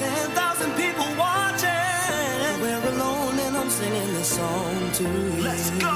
10,000 people watching. We're alone and I'm singing this song to you. Let's go.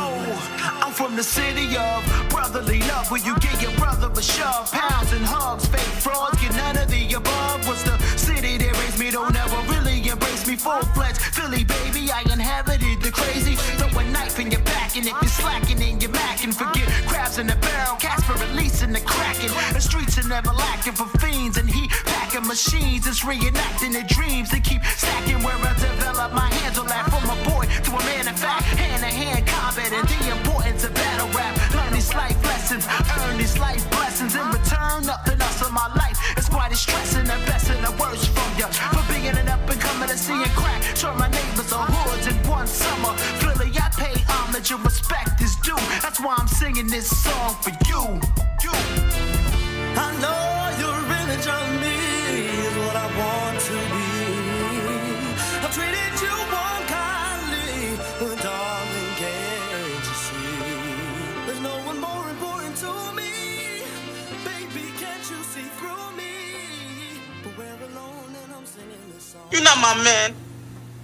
I'm from the city of brotherly love, where you give your brother a shove. Pounds and hugs, fake frauds, get none of the above. Was the city that raised me, don't ever really embrace me. Full-fledged Philly, baby, I inhabited the crazy. Throw a knife in your back, and if you're slacking in your back, and forget crabs in the barrel, cats for releasing the kraken. The streets are never lacking for fiends, and heat packing machines. It's reenacting the dreams that keep stacking. Where I develop my hands on that, from a boy to a man. In fact, hand-to-hand combat and the importance of battle rap. Learn these life lessons, earn these life blessings. In return, nothing else in my life. It's quite a stressing, the best and the worst from ya. For being an up and coming and seeing crack. Turn my neighbors are hoods in one summer. Philly, I pay homage and respect is due. That's why I'm singing this song for you. I know your image of me is what I want to be. I've treated you unkindly, but darling, can't you see? There's no one more important to me. Baby, can't you see through me? But we're alone and I'm singing this song. You're not my man.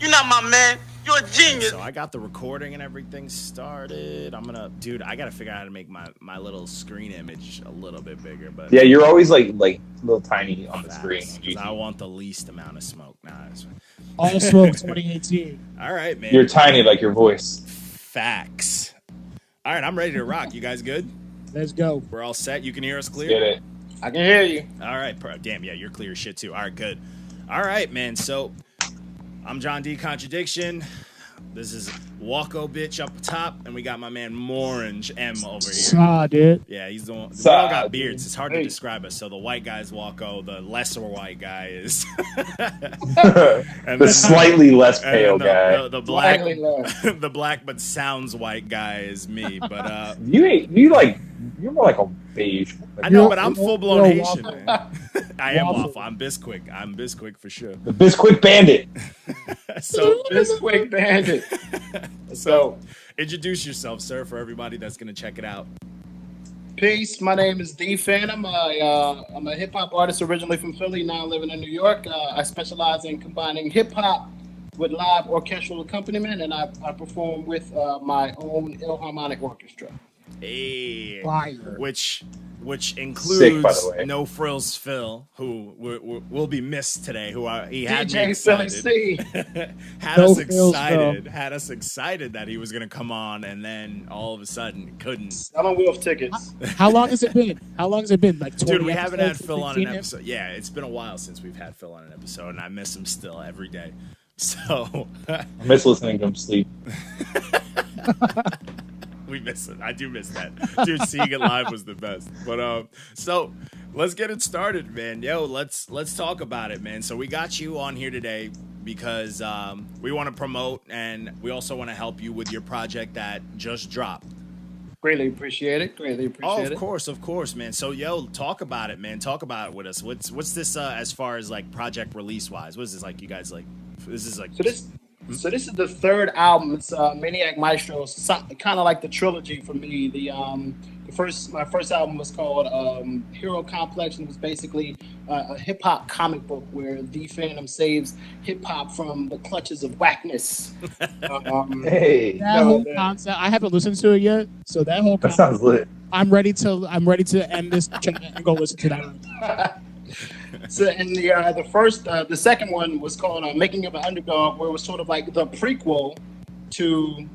You're not my man. You're a genius. So I got the recording and everything started. Dude, I gotta figure out how to make my little screen image a little bit bigger. But yeah, you're always like little tiny on the screen. I want the least amount of smoke. All smoke 2018. All right, man. You're tiny like your voice. Facts. All right, I'm ready to rock. You guys good? Let's go. We're all set. You can hear us clear? Get it. I can hear you. All right. Damn, yeah, you're clear as shit too. All right, good. All right, man. So I'm John D. Contradiction. This is Walko bitch up top, and we got my man Morange M over here. Saw, dude. Yeah, he's the one. We all got beards. It's hard to describe us. So the white guy is Walko. The lesser white guy is the slightly less pale guy. The black, the black but sounds white guy is me. But you're more like a beige. I know, but I'm full blown Haitian, man. I am waffle. I'm Bisquick. I'm Bisquick for sure. The Bisquick Bandit. So Bisquick Bandit. So introduce yourself, sir, for everybody that's gonna check it out. Peace. My name is D Phantom. I'm a hip hop artist originally from Philly, now living in New York. I specialize in combining hip hop with live orchestral accompaniment, and I perform with my own Philharmonic Orchestra. Hey, Fire. Which includes Sick, by the way. No Frills Phil, who will be missed today. He had DJ me excited. C. Had us excited that he was gonna come on, and then all of a sudden couldn't. I don't Wolf tickets. How long has it been? Like 20 Dude, we haven't had Phil on an episodes? episode. Yeah, it's been a while since we've had Phil on an episode, and I miss him still every day. So I miss listening to him sleep. We miss it. I do miss that. Dude, seeing it live was the best. But so let's get it started, man. Yo, let's talk about it, man. So we got you on here today because we want to promote, and we also want to help you with your project that just dropped. Greatly appreciate it. Of course, man. So yo, talk about it, man. Talk about it with us. What's this as far as like project release wise? What is this like? You guys like? This is like. So this is the third album. It's Maniac Maestro. It's kind of like the trilogy for me. My first album was called Hero Complex, and it was basically a hip hop comic book where the Phantom saves hip hop from the clutches of whackness. Hey, that whole concept, I haven't listened to it yet. So that whole that sounds lit. I'm ready to end this chat and go listen to that. So, and the second one was called Making of an Underdog, where it was sort of like the prequel to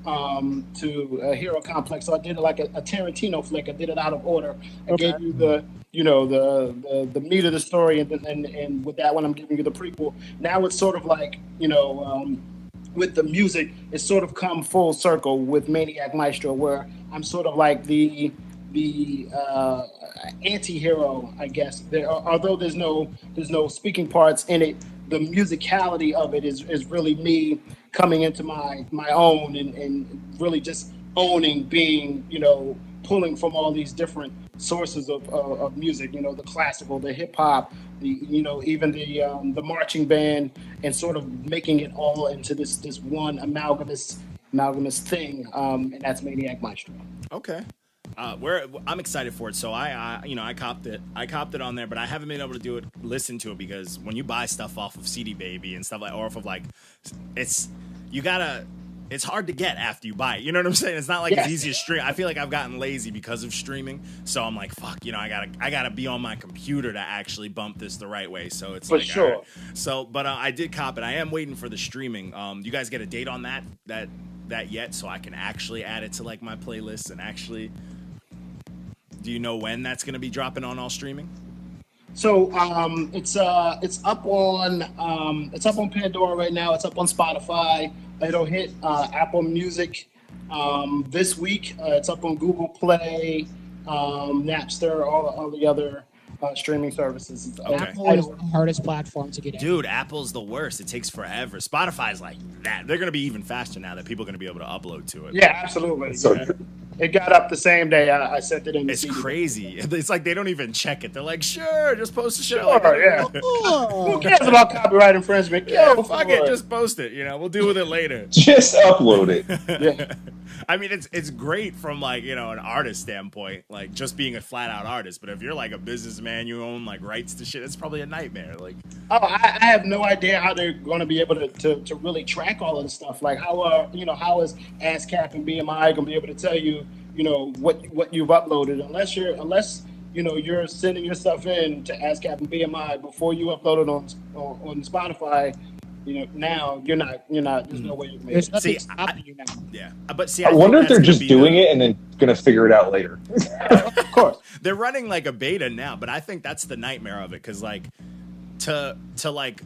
Hero Complex. So I did it like a Tarantino flick. I did it out of order. I gave you the meat of the story, and with that one, I'm giving you the prequel. Now it's sort of like with the music, it's sort of come full circle with Maniac Maestro, where I'm sort of like the anti-hero, I guess. Although there's no speaking parts in it, the musicality of it is really me coming into my own and really just owning, being, pulling from all these different sources of music, the classical, the hip hop, even the marching band, and sort of making it all into this one amalgamous thing, and that's Maniac Maestro. Okay. I'm excited for it. So I copped it. I copped it on there, but I haven't been able to listen to it because when you buy stuff off of CD Baby and stuff like, or off of like, it's hard to get after you buy it. You know what I'm saying? It's not like it's easy to stream. I feel like I've gotten lazy because of streaming. So I'm like, fuck, I gotta be on my computer to actually bump this the right way. So it's for like, sure. right. So, but I did cop it. I am waiting for the streaming. You guys get a date on that yet? So I can actually add it to like my playlist and actually. Do you know when that's gonna be dropping on all streaming? So it's up on Pandora right now. It's up on Spotify. It'll hit Apple Music this week. It's up on Google Play, Napster, all the other streaming services. Apple is the hardest platform to get in. Dude, Apple's the worst. It takes forever. Spotify's like that. They're gonna be even faster now that people are gonna be able to upload to it. Yeah, absolutely. So Yeah. It got up the same day I sent it in. It's crazy. It's like they don't even check it. They're like, sure, just post the shit. Sure, yeah. Who cares about copyright infringement? Yeah, fuck it, just post it. We'll deal with it later. just upload it. Yeah. I mean, it's great from like an artist standpoint, like just being a flat out artist. But if you're like a businessman, you own like rights to shit. It's probably a nightmare. Like, I have no idea how they're going to be able to really track all of this stuff. Like how is ASCAP and BMI going to be able to tell you what you've uploaded unless you're sending your stuff in to ASCAP and BMI before you upload it on Spotify. Now you're not. There's no way you can make There's it. nothing stopping you now. yeah, but see, I wonder if they're just doing it and then gonna figure it out later. Of course. They're running like a beta now, but I think that's the nightmare of it because like to like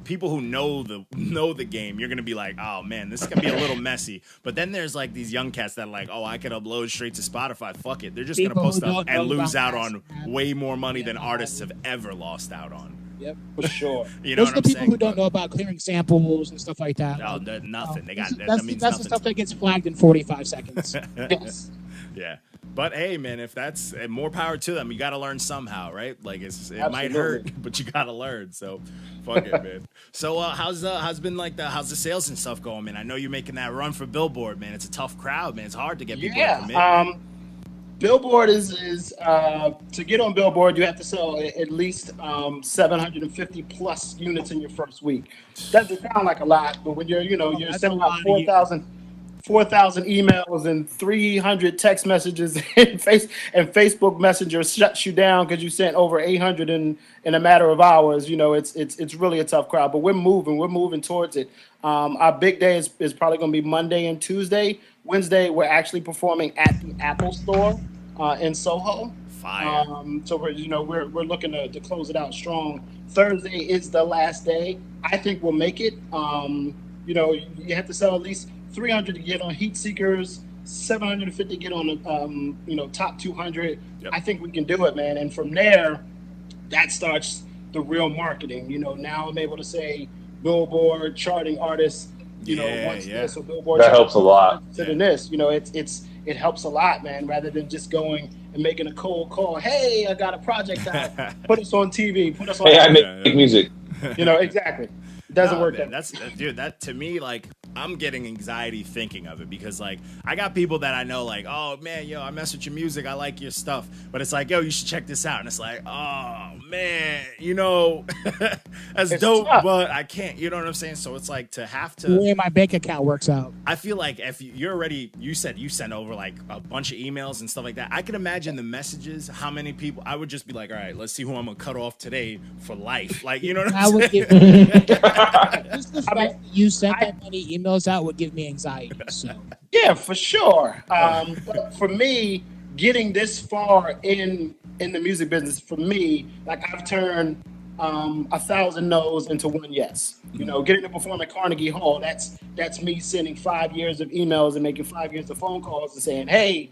people who know the game, you're gonna be like, oh man, this is gonna be a little messy. But then there's like these young cats that are like, oh, I could upload straight to Spotify. Fuck it, they're just People gonna post who stuff don't know and lose about out on that. way more money than artists have ever lost out on. Yep. For sure. You know Those what are I'm the people saying? who don't know about clearing samples and stuff like that. Oh, nothing. They got That's that means the nothing. stuff that gets flagged in 45 seconds. Yes. Yeah. But hey, man, if that's more power to them, you got to learn somehow, right? Like it might Absolutely. hurt, but you got to learn. So, fuck it, man. So, how's the sales and stuff going, man? I know you're making that run for Billboard, man. It's a tough crowd, man. It's hard to get people to commit. Billboard is to get on Billboard, you have to sell at least 750 plus units in your first week. Doesn't sound like a lot, but when you're sending out 4,000 emails and 300 text messages and Facebook Messenger shuts you down because you sent over 800 in a matter of hours. It's really a tough crowd, but we're moving towards it. Our big day is probably going to be Monday and Tuesday. Wednesday, we're actually performing at the Apple Store in Soho. Fire. So we're looking to close it out strong. Thursday is the last day. I think we'll make it. You have to sell at least 300 to get on Heat Seekers, 750 to get on top 200. Yep. I think we can do it, man. And from there, that starts the real marketing. Now I'm able to say Billboard charting artists. This or Billboard That helps a lot. Than this, it helps a lot, man. Rather than just going and making a cold call. Hey, I got a project out. Put us on TV. Put us on. Hey, I make music. Exactly. It doesn't work. Man, that to me, like, I'm getting anxiety thinking of it because, like, I got people that I know, like, oh man, yo, I mess with your music, I like your stuff, but it's like, yo, you should check this out, and it's like, oh man, that's It's dope, tough. but I can't, you know what I'm saying? So it's like to have The to. way my bank account works out. I feel like if you're already, you said you send over like a bunch of emails and stuff like that. I can imagine the messages, how many people. I would just be like, all right, let's see who I'm gonna cut off today for life. Like, you know what I I'm would saying? just the fact that you sent that many emails out would give me anxiety. So Yeah, for sure. But for me, getting this far in the music business, for me, like I've turned 1,000 no's into one yes. Getting to perform at Carnegie Hall, that's me sending 5 years of emails and making 5 years of phone calls and saying, hey,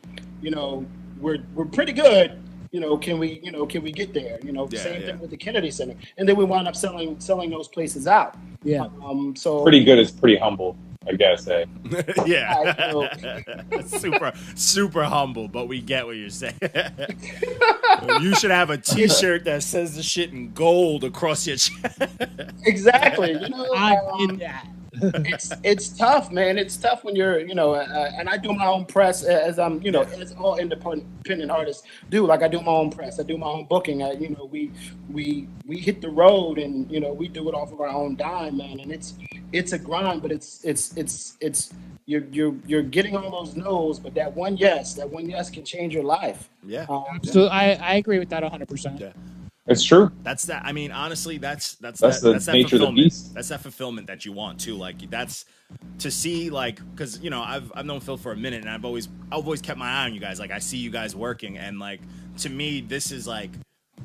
we're pretty good. Can we get there? Same thing with the Kennedy Center, and then we wound up selling those places out. yeah. So Pretty good is pretty humble, I gotta say. Yeah. super humble, but we get what you're saying. You should have a t-shirt that says the shit in gold across your chest. Exactly. I did that. It's tough, man. It's tough when you're, and I do my own press as I'm, as all independent artists do. Like I do my own press, I do my own booking. We hit the road, and we do it off of our own dime, man. And it's a grind, but it's you're getting all those no's, but that one yes can change your life. Yeah. So I agree with that 100%. Yeah. It's true. That's that. I mean, honestly, that's the that nature of the fulfillment. beast. That's that fulfillment that you want too. Like that's to see, like, because I've known Phil for a minute, and I've always kept my eye on you guys. Like I see you guys working, and like to me, this is like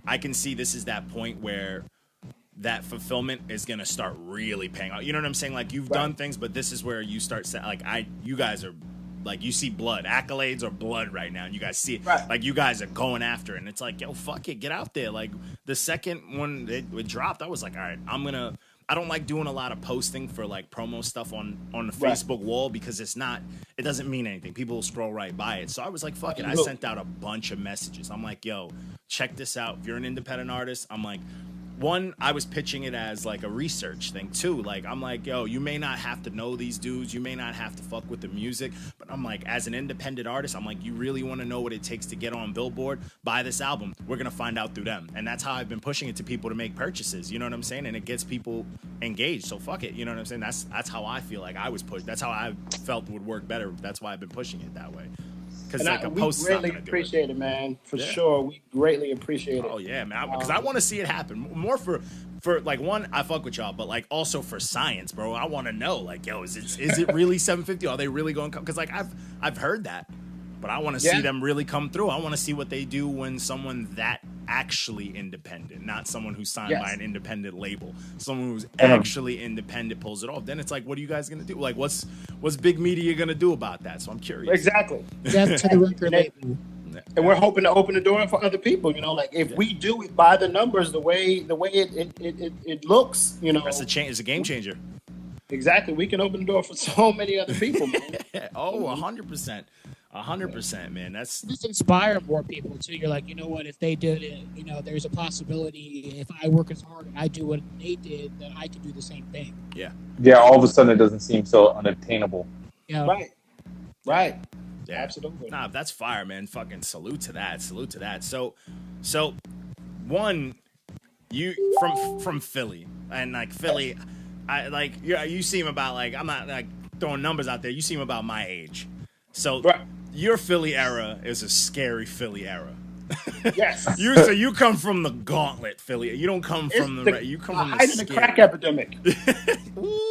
I can see this is that point where that fulfillment is gonna start really paying off. You know what I'm saying? Like you've done things, but this is where you start you guys are. Like you see blood, accolades or blood right now, and you guys see it. Right. Like you guys are going after it, and it's like, yo, fuck it, get out there. Like the second one it dropped, I was like, all right, I don't like doing a lot of posting for like promo stuff on the Facebook wall because it doesn't mean anything. People will scroll right by it. So I was like, fuck it. I sent out a bunch of messages. I'm like, yo, check this out. If you're an independent artist, I'm like, one, I was pitching it as like a research thing too. Like I'm like, yo, you may not have to know these dudes, you may not have to fuck with the music, but I'm like, as an independent artist, I'm like, you really want to know what it takes to get on Billboard? Buy this album. We're gonna find out through them, and that's how I've been pushing it to people to make purchases. You know what I'm saying? And it gets people engaged. So fuck it. You know what I'm saying? That's how I feel like I was pushed. That's how I felt would work better. That's why I've been pushing it that way. Because like we greatly appreciate it, man. For sure, we greatly appreciate it. Oh yeah, man. Because I want to see it happen more for like one. I fuck with y'all, but like also for science, bro. I want to know, like, yo, is it really 750? Are they really going to come? Because like I've heard that, but I want to see them really come through. I want to see what they do when someone that actually independent, not someone who's signed by an independent label, someone who's actually independent pulls it off. Then it's like, what are you guys gonna do? Like, what's big media gonna do about that? So I'm curious. Exactly. That's to the record label. And we're hoping to open the door for other people. Like if we do it by the numbers, the way it looks, that's it's a game changer. Exactly. We can open the door for so many other people, man. 100%. 100%, man. That's just inspire more people too. You're like, you know what? If they did it, there's a possibility. If I work as hard and I do what they did, then I can do the same thing. Yeah. Yeah. All of a sudden, it doesn't seem so unattainable. Yeah. Right. Yeah. Absolutely. Nah, that's fire, man. Fucking salute to that. So one, you from Philly, and like Philly, I like you seem about like, I'm not like throwing numbers out there. You seem about my age. So your Philly era is a scary Philly era. Yes. So you come from the gauntlet, Philly. You don't come from you come from the crack epidemic.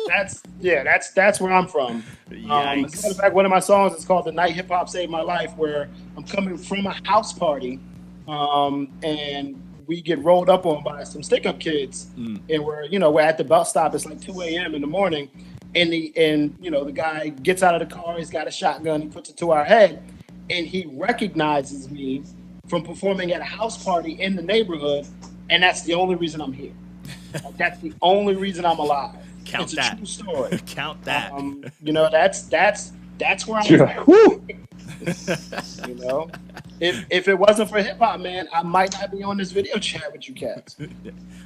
That's where I'm from. As a matter of fact, one of my songs is called "The Night Hip Hop Saved My Life," where I'm coming from a house party, and we get rolled up on by some stick-up kids, and we're at the bus stop. It's like 2 a.m. in the morning. And the guy gets out of the car. He's got a shotgun. He puts it to our head, and he recognizes me from performing at a house party in the neighborhood, and that's the only reason I'm here. That's the only reason I'm alive. Count it's that. A true story. Count that. That's where I'm at. Woo! If it wasn't for hip hop, man, I might not be on this video chat with you cats.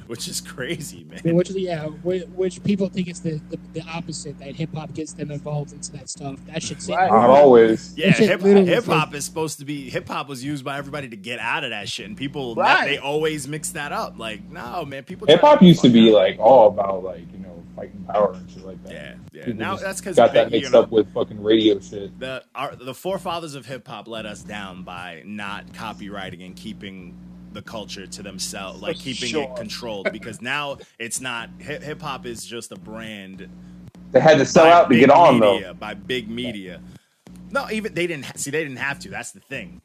Which is crazy, man. Which people think it's the opposite, that hip hop gets them involved into that stuff. That should say not always. Yeah, hip hop is supposed to be. Hip hop was used by everybody to get out of that shit, and people they always mix that up. Like, no, man, people. Hip hop used to be like all about like fighting power and shit like that. Yeah. People Now that's because got that mixed up with fucking radio shit. The forefathers of hip hop let us down by not copywriting and keeping the culture to themselves, like keeping it controlled. Because now it's not hip hop is just a brand. They had to sell out to get on though. By big media. No, even they didn't have to. That's the thing.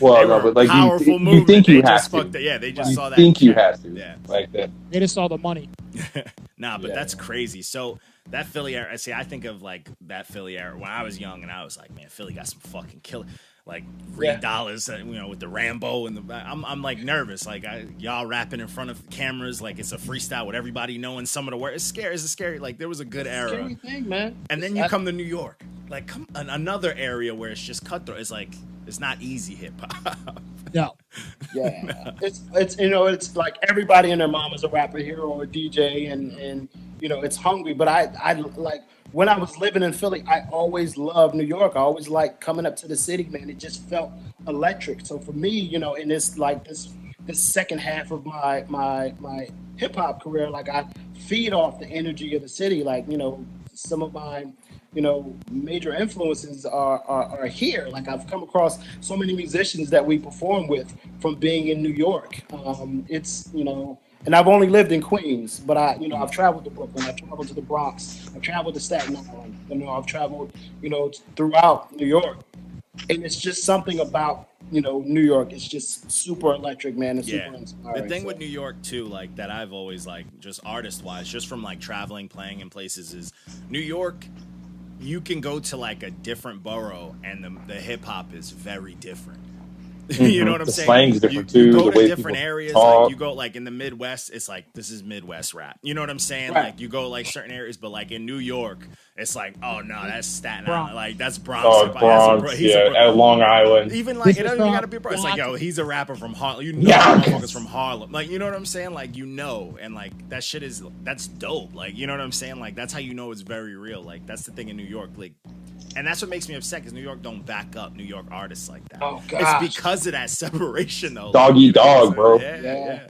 Well, no, but like powerful you think you have to. They just saw that. You think you have to. Yeah, like that. They just saw the money. But that's crazy. So that Philly era, I think of like that Philly era when I was young, and I was like, man, Philly got some fucking killer. Like $3, with the Rambo and the. I'm like nervous, like y'all rapping in front of cameras, like it's a freestyle with everybody knowing some of the words. It's scary. It's scary. Like there was a good era. Scary thing, man. And then you come to New York, like another area where it's just cutthroat. It's like it's not easy hip hop. No. Yeah, it's you know, it's like everybody and their mom is a rapper here or a DJ, and you know, it's hungry. But I like when I was living in Philly, I always loved New York. I always liked coming up to the city, man. It just felt electric. So for me, you know, in this second half of my hip hop career, like I feed off the energy of the city. Like, you know, some of my, you know, major influences are here. Like I've come across so many musicians that we perform with from being in New York. It's, you know, and I've only lived in Queens, but you know, I've traveled to Brooklyn, I've traveled to the Bronx, I've traveled to Staten Island, you know, I've traveled, you know, throughout New York. And it's just something about, you know, New York. It's just super electric, man. It's super inspiring. The thing with New York too, like that I've always like, just artist wise, just from like traveling, playing in places, is New York. You can go to like a different borough and the hip hop is very different. You know what I'm saying? Slang's different too. You go the to way different people areas. talk. Like you go like in the Midwest, it's like this is Midwest rap. You know what I'm saying? Right. Like you go like certain areas, but like in New York, it's like, oh no, that's Staten Bronx. Island. Like that's Bronx. Oh, hip hop. Bronx, He's yeah, at Long Island. even like This it is doesn't even from gotta be Bronx. It's like, yo, he's a rapper from Harlem. You know, Yeah. motherfuckers from Harlem. Like, you know what I'm saying? Like, you know, and like that shit is that's dope. Like, you know what I'm saying? Like, that's how you know it's very real. Like, that's the thing in New York. Like, and that's what makes me upset because New York don't back up New York artists like that. Oh, gosh. It's because of that separation, though. Dog eat dog, bro. Yeah.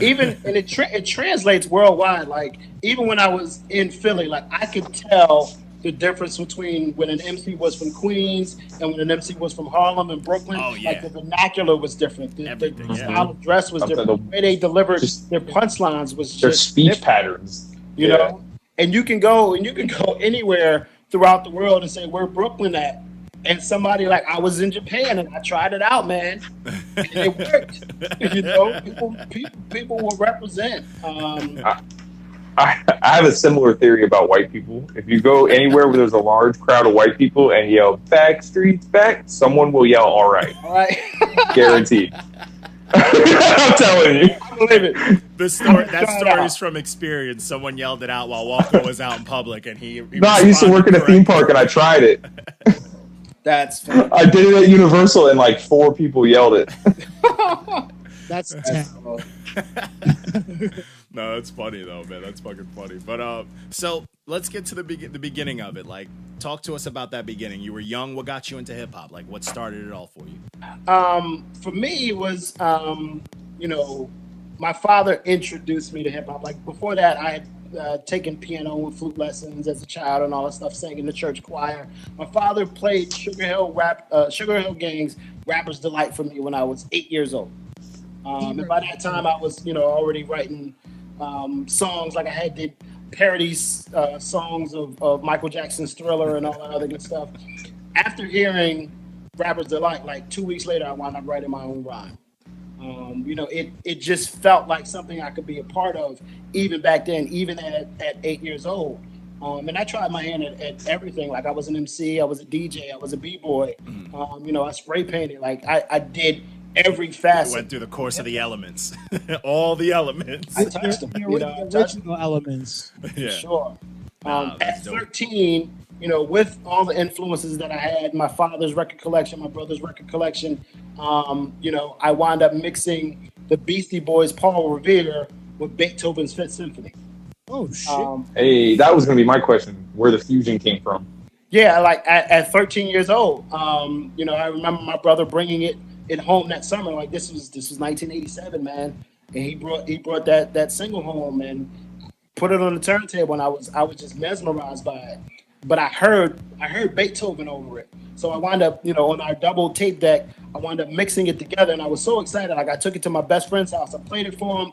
Even and it translates worldwide. Like even when I was in Philly, like I could tell the difference between when an MC was from Queens and when an MC was from Harlem and Brooklyn. Oh, yeah. Like the vernacular was different. The Everything, yeah. style of dress was Something different. The way they delivered just- their punchlines was Their just speech different, patterns. you know. And you can go anywhere throughout the world and say where Brooklyn at. And somebody like I was in Japan and I tried it out, man, and it worked. You know, people will represent. I have a similar theory about white people. If you go anywhere where there's a large crowd of white people and yell "Back streets back," someone will yell "All right," All right, guaranteed. I'm telling you. I believe it. That story out. is from experience. Someone yelled it out while Walker was out in public, and he No, I used to work in a theme park and I tried it. That's funny. I did it at Universal and like 4 people yelled it. That's That's- terrible. No, that's funny though, man. That's fucking funny. But so let's get to the beginning of it. Like, talk to us about that beginning. You were young. What got you into hip hop? Like, what started it all for you? For me, it was you know, my father introduced me to hip hop. Like before that, I had taken piano and flute lessons as a child and all that stuff, sang in the church choir. My father played Sugar Hill Gang's Rapper's Delight for me when I was 8 years old. And by that time, I was, you know, already writing songs. Like I had did parodies, songs of Michael Jackson's Thriller and all that other good stuff. After hearing Rapper's Delight, like 2 weeks later, I wound up writing my own rhyme. You know, it just felt like something I could be a part of, even back then, even at 8 years old. And I tried my hand at everything. Like I was an MC, I was a DJ, I was a b-boy. You know, I spray painted. Like I did every facet. Went through the course of the elements, all the elements. I touched them. The You know, I touched them. original elements. Yeah. Sure. Nah, that's At dope. 13, you know, with all the influences that I had, my father's record collection, my brother's record collection, you know, I wound up mixing the Beastie Boys' Paul Revere with Beethoven's Fifth Symphony. Oh shit! Hey, that was going to be my question, where the fusion came from. Yeah, like at 13 years old, you know, I remember my brother bringing it home that summer. Like this was 1987, man, and he brought that single home and put it on the turntable, and I was just mesmerized by it. But I heard Beethoven over it, so I wound up, you know, on our double tape deck, I wound up mixing it together, and I was so excited. Like I took it to my best friend's house, I played it for him.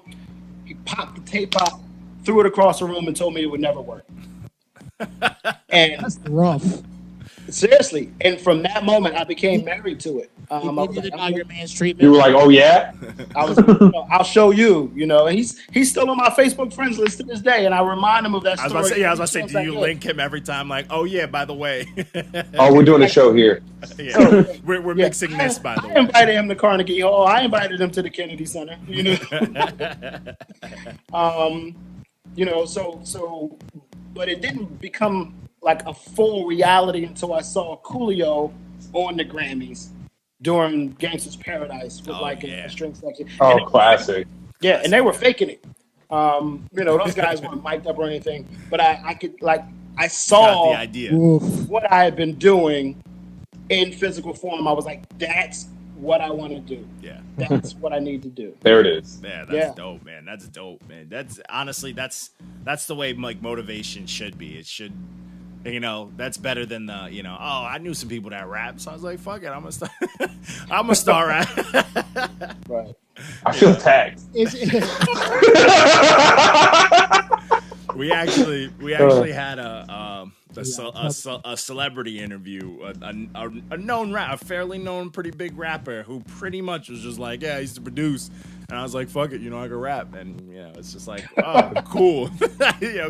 He popped the tape out, threw it across the room, and told me it would never work. And That's rough. seriously, and from that moment, I became married to it. I You was didn't like, know your man's treatment. You were like, oh, yeah? I was, you know, I'll show you, you know, and he's still on my Facebook friends list to this day, and I remind him of that I was story. about to say, do you link him every time? Like, oh yeah, by the way, Oh, we're doing a show here. yeah, we're Yeah, mixing this. By the I way, invited him to Carnegie Hall. I invited him to the Kennedy Center. You know, you know, so, but it didn't become like a full reality until I saw Coolio on the Grammys, during Gangsta's Paradise with a string section. Oh, classic. Yeah, and they were faking it. Those guys weren't mic'd up or anything, but I saw the idea. What I had been doing in physical form. I was like, that's what I want to do. Yeah. That's what I need to do. There it is. Yeah, that's dope, man. That's dope, man. That's honestly, that's the way like motivation should be. It should, that's better than the, I knew some people that rap, so I was like, fuck it, I'm gonna start rap. Right. I feel tagged. We actually had a celebrity interview, a known a fairly known, pretty big rapper who pretty much was just like, yeah, I used to produce, and I was like, fuck it, I can rap, and it's just like, oh, cool,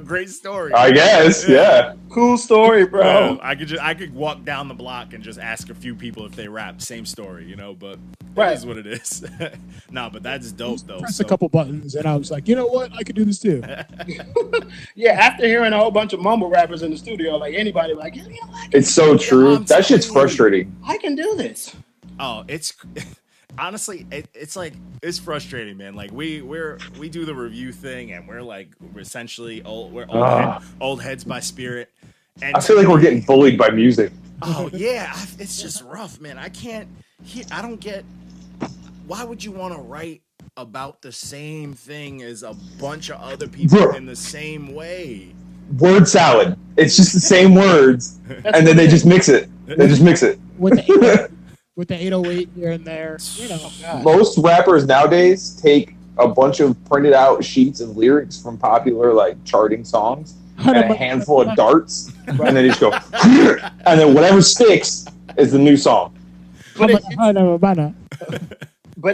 great story. I guess, yeah. Cool story, bro. I could walk down the block and just ask a few people if they rap, same story, but right. It is what it is. No, but that's dope though. Press a couple buttons, and I was like, you know what, I could do this too. Yeah, after hearing a whole bunch of mumble rappers in the studio, like anybody, like, it's so true. That shit's frustrating. I can do this. Oh, it's honestly, it's frustrating, man. Like we do the review thing, and we're essentially old heads by spirit. And I feel like we're getting bullied by music. Oh yeah, it's just rough, man. I don't get. Why would you want to write about the same thing as a bunch of other people in the same way? Word salad. It's just the same words, and then they just mix it. With the 808 here and there. Most rappers nowadays take a bunch of printed out sheets of lyrics from popular charting songs and a handful of darts, and then they just go, and then whatever sticks is the new song. But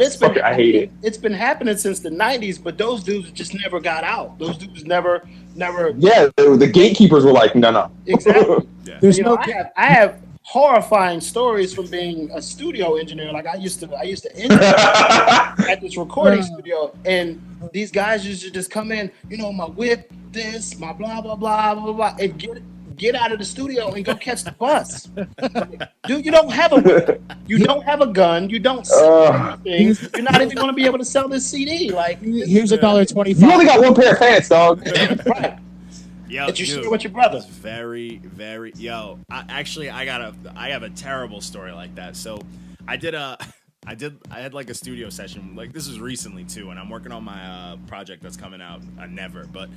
it's been I hate it. It's been happening since the 90s, but those dudes just never got out. Those dudes never. Yeah, the gatekeepers were like, no. Exactly. Yeah. There's I have horrifying stories from being a studio engineer. Like I used to engineer at this recording studio, and these guys used to just come in, my whip, this, my blah blah blah blah blah, and get out of the studio and go catch the bus. Dude, you don't have a whip. You don't have a gun. You don't sell anything. You're not even going to be able to sell this CD. Like, here's $1.25. You only got one pair of pants, dog. Right. Yo, that you share with your brother. It's very, very. Yo, I have a terrible story like that. So, I had like a studio session. Like this was recently too, and I'm working on my project that's coming out. But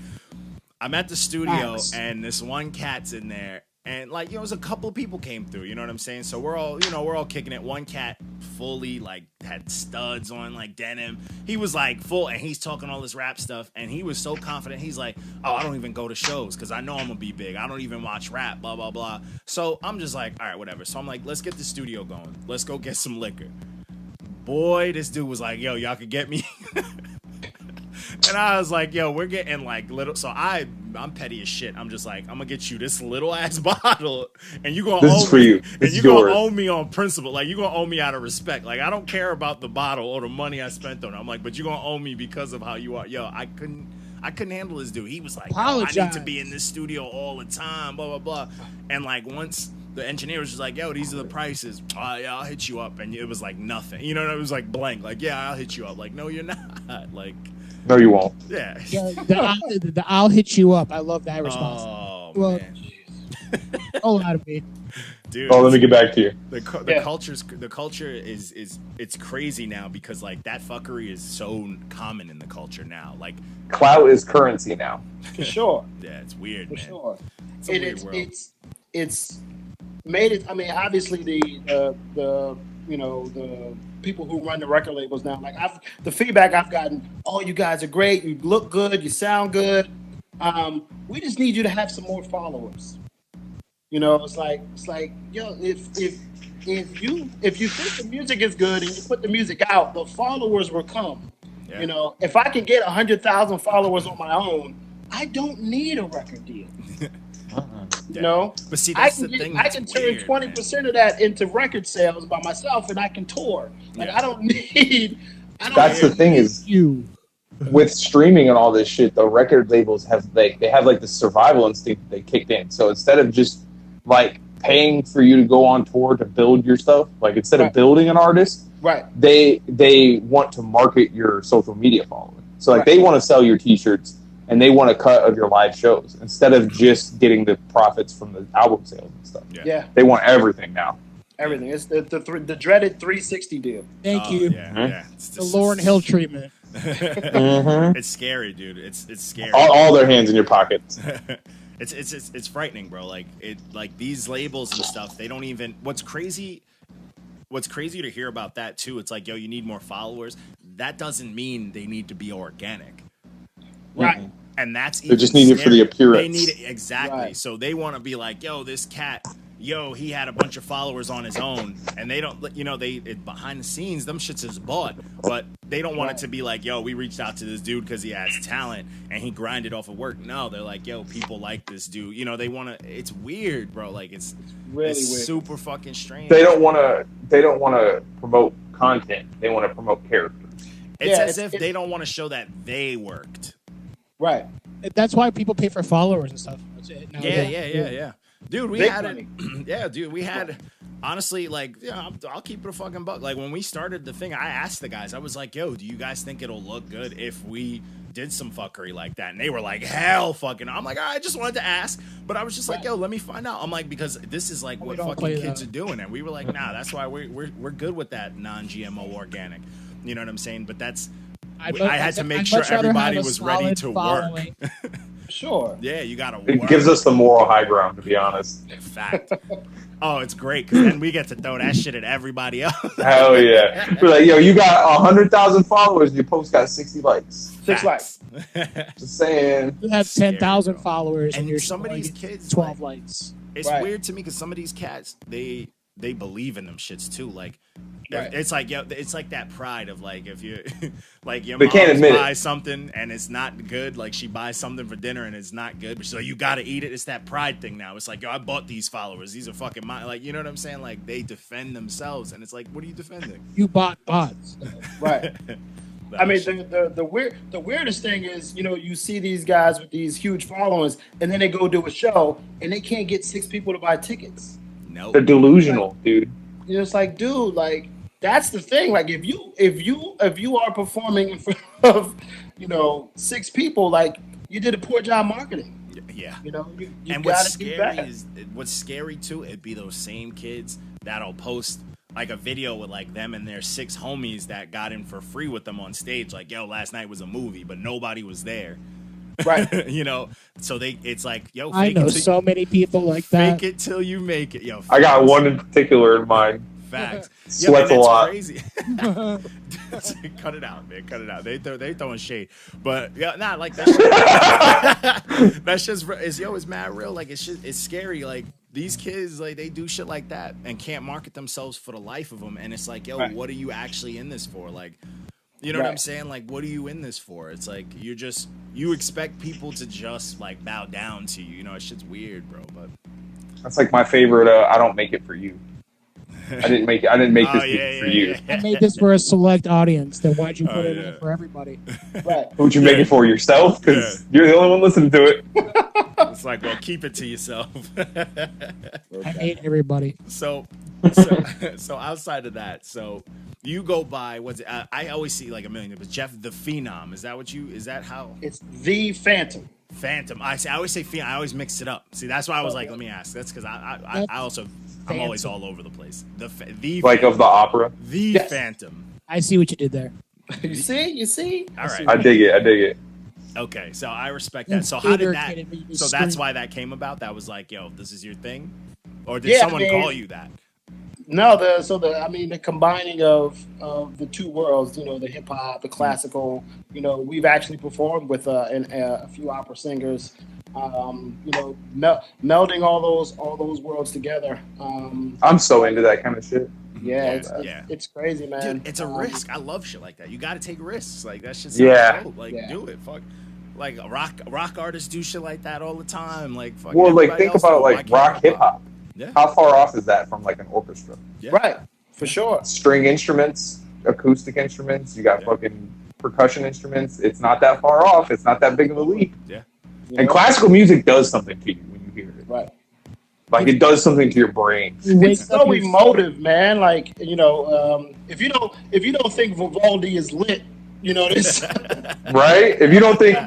I'm at the studio and this one cat's in there, and it was a couple of people came through. You know what I'm saying? So we're all kicking it. One cat fully had studs on, denim. He was full, and he's talking all this rap stuff, and he was so confident. He's like, "Oh, I don't even go to shows because I know I'm gonna be big. I don't even watch rap, blah blah blah." So I'm just like, all right, whatever. So I'm like, let's get the studio going. Let's go get some liquor. Boy, this dude was like, "Yo, y'all could get me." And I was like, yo, we're getting little. So I'm petty as shit. I'm just like, I'm gonna get you this little ass bottle, and you gonna owe me. And you gonna owe me on principle. You gonna owe me out of respect. I don't care about the bottle or the money I spent on it. I'm like, but you gonna owe me because of how you are. Yo, I couldn't handle this dude. He was like, I need to be in this studio all the time, blah blah blah. And once the engineer was just like, yo, these are the prices. Yeah, I'll hit you up. And it was nothing. It was blank. Yeah, I'll hit you up. No, you're not. No, you won't. Yeah. The I'll hit you up. I love that response. Oh, well, man. Oh, out of me. Dude. Oh, let me get back to you. The culture is it's crazy now because that fuckery is so common in the culture now. Clout is currency now. For sure. Yeah, it's weird, For man. sure. It's a weird world. It's made it. I mean, obviously the people who run the record labels now, the feedback I've gotten, oh, you guys are great, you look good, you sound good. We just need you to have some more followers. It's like, yo, if you think the music is good and you put the music out, the followers will come. Yeah. If I can get 100,000 followers on my own, I don't need a record deal. But see, that's the thing. I can turn 20% of that into record sales by myself, and I can tour. I don't need. That's the thing is, with streaming and all this shit, the record labels have they have the survival instinct they kicked in. So instead of just paying for you to go on tour to build your stuff. Like instead of building an artist, they want to market your social media following. So like they want to sell your T-shirts and they want a cut of your live shows instead of just getting the profits from the album sales and stuff. Yeah. They want everything now. Everything. It's the dreaded 360 deal. Thank you. Yeah. It's the Lauryn Hill treatment. It's scary, dude. It's scary. All their hands in your pockets. It's frightening, bro. Like these labels and stuff, they don't even. What's crazy to hear about that too? It's like, yo, you need more followers. That doesn't mean they need to be organic, right? And that's they just need it for the appearance. They need it exactly. Right. So they want to be like, yo, this cat. Yo, he had a bunch of followers on his own, and they don't, behind the scenes, them shits is bought, but they don't want it to be like, yo, we reached out to this dude because he has talent and he grinded off of work. No, they're like, yo, people like this dude. They want to. It's weird, bro. Like it's really weird. Super fucking strange. They don't want to promote content. They want to promote characters. It's as if they don't want to show that they worked. Right. That's why people pay for followers and stuff. Yeah. Dude, we had it. Yeah, dude, we had. Honestly, like, I'll keep it a fucking buck. Like when we started the thing, I asked the guys. I was like, "Yo, do you guys think it'll look good if we did some fuckery like that?" And they were like, "Hell, fucking." I'm like, I just wanted to ask, but I was just like, "Yo, let me find out." I'm like, because this is like what fucking kids are doing, and we were like, "Nah, that's why we're good with that non-GMO organic." You know what I'm saying? But that's. I had to make sure everybody was ready to work. Sure. Yeah, you gotta work. It gives us the moral high ground, to be honest. Fact. Oh, it's great because then we get to throw that shit at everybody else. Hell yeah! We're like, yo, you got 100,000 followers. Your post got 60 likes. 6 likes. Just saying. You have 10,000 followers, and you're some of these kids 12 likes. It's weird to me because some of these cats they believe in them shits too. Like. Right. It's like it's like that pride of like if you like your mom buys something and it's not good, like she buys something for dinner and it's not good, but she's like, you gotta eat it. It's that pride thing now. It's like, yo, I bought these followers. These are fucking mine. Like, you know what I'm saying? Like they defend themselves, and it's like, what are you defending? You bought bots, right? I mean, the weirdest thing is, you see these guys with these huge followers, and then they go do a show and they can't get 6 people to buy tickets. No, they're delusional, dude. It's like, dude, like. That's the thing. Like if you are performing in front of 6 people, like you did a poor job marketing. Yeah. You and gotta do better. What's scary too, it'd be those same kids that'll post like a video with like them and their 6 homies that got in for free with them on stage. Like, yo, last night was a movie, but nobody was there. Right. So it's like, yo, I know so many people like that. Fake it till you make it. Yo, I got one in particular in mind. Facts. Sweats a lot. Crazy. Cut it out, man. Cut it out. They throwing shade, but like that. That's just it's mad real. Like it's scary. Like these kids, like they do shit like that and can't market themselves for the life of them. And it's like, yo, what are you actually in this for? Like, you know what I'm saying? Like, what are you in this for? It's like you expect people to just like bow down to you. It's shit's weird, bro. But that's like my favorite. I don't make it for you. I didn't make this for you. I made this for a select audience. Then why'd you put it in for everybody? Right. Would you make it for yourself? Because you're the only one listening to it. It's like, well, keep it to yourself. I hate everybody. So outside of that, so you go by what's it? I always see like a million, but Jeff the Phenom. Is that how? It's the Phantom. Phantom. I always say Phenom. I always mix it up. See, that's why I was like, let me ask. That's because I also. I'm always all over the place. The like Phantom. Of the opera. The Phantom. I see what you did there. You see? All right. I dig it. Okay, so I respect that. So how did that? So that's why that came about. That was like, yo, this is your thing, or did someone call you that? No, the combining of the two worlds, the hip hop, the classical, we've actually performed with a few opera singers, melding all those worlds together. I'm so into that kind of shit. Yeah, it's crazy, man. Dude, it's a risk. I love shit like that. You got to take risks. Like that shit's dope. Like do it. Fuck. Like rock artists do shit like that all the time. Like fuck. Well, like think about like rock hip hop. Yeah. How far off is that from like an orchestra? Yeah. Right, for sure. String instruments, acoustic instruments, you got fucking percussion instruments. It's not that far off. It's not that big of a leap. Yeah. And classical music does something to you when you hear it. Right. Like it does something to your brain. It's so emotive, man. Like if you don't think Vivaldi is lit, this. Right? If you don't think,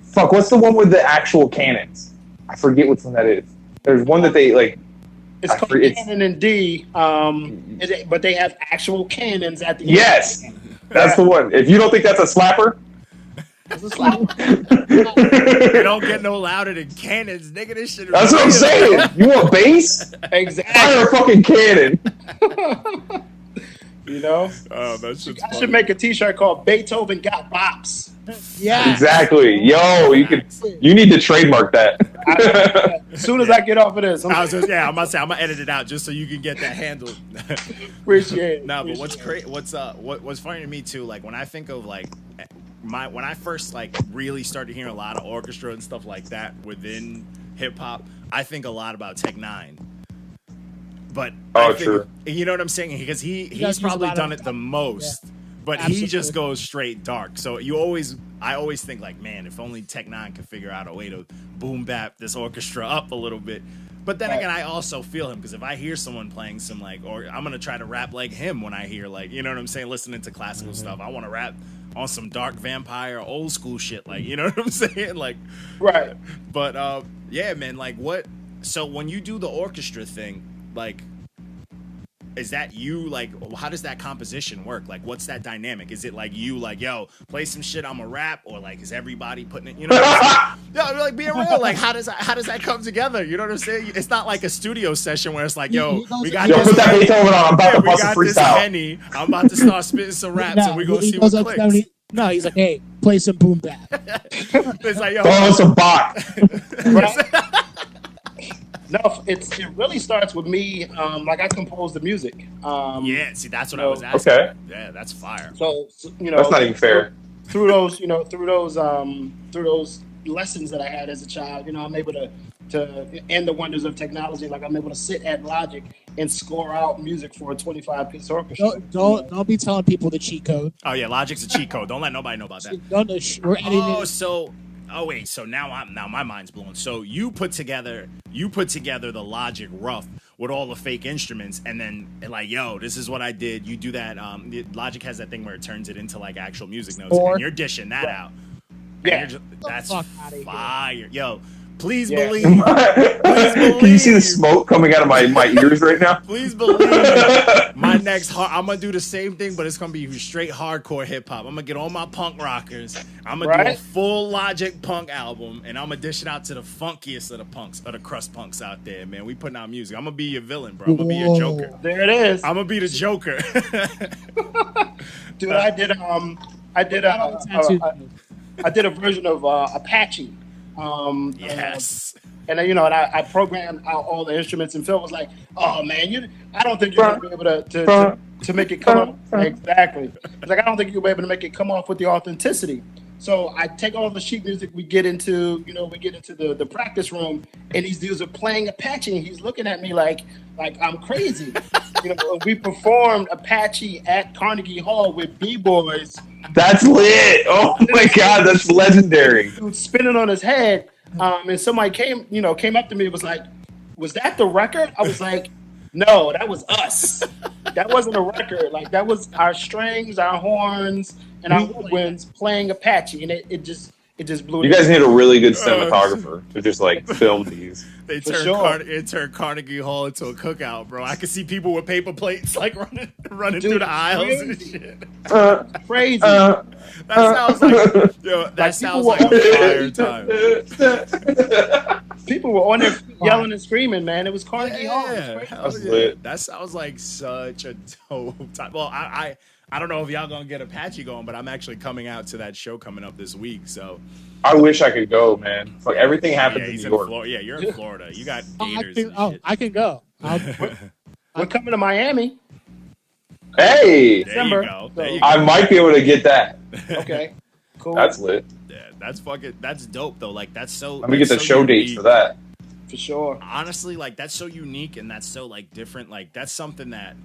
fuck, what's the one with the actual cannons? I forget which one that is. There's one that they like. It's called Canon in D, but they have actual cannons at the end. Yes, that's the one. If you don't think that's a slapper. It's a slapper. You don't get no louder than cannons, nigga. This shit. That's what I'm saying. You want bass? Exactly. Fire a fucking cannon. Oh, that's just. I should make a T-shirt called "Beethoven Got Bops." Yeah. Exactly. Yo, you need to trademark that. As soon as I get off of this, I'm about to say I'm gonna edit it out just so you can get that handled. Appreciate it. No, but what's great? What's funny to me too? Like when I think of like when I first like really started hearing a lot of orchestra and stuff like that within hip hop, I think a lot about Tech Nine. But true. You know what I'm saying? Because he's probably done it the most. Yeah. But absolutely. He just goes straight dark. So I always think like, man, if only Tech Nine could figure out a way to boom bap this orchestra up a little bit. But then again, I also feel him because if I hear someone playing some or I'm gonna try to rap like him when I hear you know what I'm saying, listening to classical stuff. I want to rap on some dark vampire old school shit, you know what I'm saying, right. But yeah, man, what? So when you do the orchestra thing, is that you how does that composition work? What's that dynamic? Is it you yo, play some shit, I'm a rap, or is everybody putting it, yeah, being real, how does that come together? You know what I'm saying? It's not like a studio session where it's yo, we got this, put that Beethoven on, I'm about to bust a freestyle. Henny, I'm about to start spitting some raps and we're gonna see what clicks. No, he's like, hey, play some boom bap. It's yo, throw some bot. No, it really starts with me. I compose the music. Yeah, see, that's what I was asking. Okay. Yeah, that's fire. So that's not even fair. Through those lessons that I had as a child, I'm able to and the wonders of technology. I'm able to sit at Logic and score out music for a 25-piece orchestra. Don't be telling people the cheat code. Oh yeah, Logic's a cheat code. Don't let nobody know about that. We're editing. Oh wait, so now my mind's blown. So you put together the Logic rough with all the fake instruments, and then yo, this is what I did. You do that. Logic has that thing where it turns it into actual music notes, and you're dishing that out. Yeah, that's fire. Yo, please believe. Can you see the smoke coming out of my ears right now? Please believe. My next, I'm gonna do the same thing, but it's gonna be straight hardcore hip hop. I'm gonna get all my punk rockers. I'm gonna do a full Logic punk album, and I'm gonna dish it out to the funkiest of the punks, or the crust punks out there, man. We putting out music. I'm gonna be your villain, bro. I'm gonna be your Joker. There it is. I'm gonna be the Joker. Dude, I did a version of Apache. Yes. And I programmed out all the instruments, and Phil was like, "Oh man, I don't think you're gonna be able to make it come off." Exactly. It's I don't think you'll be able to make it come off with the authenticity. So I take all the sheet music, we get into the practice room, and these dudes are playing Apache, and he's looking at me like I'm crazy. We performed Apache at Carnegie Hall with B-boys. That's lit. Oh my God, that's legendary. Dude spinning on his head. And somebody came up to me and was like, "Was that the record?" I was like, "No, that was us. That wasn't a record. That was our strings, our horns, and our woodwinds playing Apache." And it just blew. You guys need a really good cinematographer to just film these. They turned Carnegie Hall into a cookout, bro. I could see people with paper plates running through the aisles and shit. Crazy. That sounds like a fire time. People were on there yelling and screaming, man. It was Carnegie Hall. That sounds like such a dope time. Well, I don't know if y'all gonna get Apache going, but I'm actually coming out to that show coming up this week. So I wish I could go, man. Everything happens in New York. You're in Florida. You got gators. I can go. We're coming to Miami. Hey, there you go. I might be able to get that. Okay, cool. That's lit. Yeah, that's dope though. That's so. Let me get the show dates for that. For sure. Honestly, that's so unique and that's so different. That's something that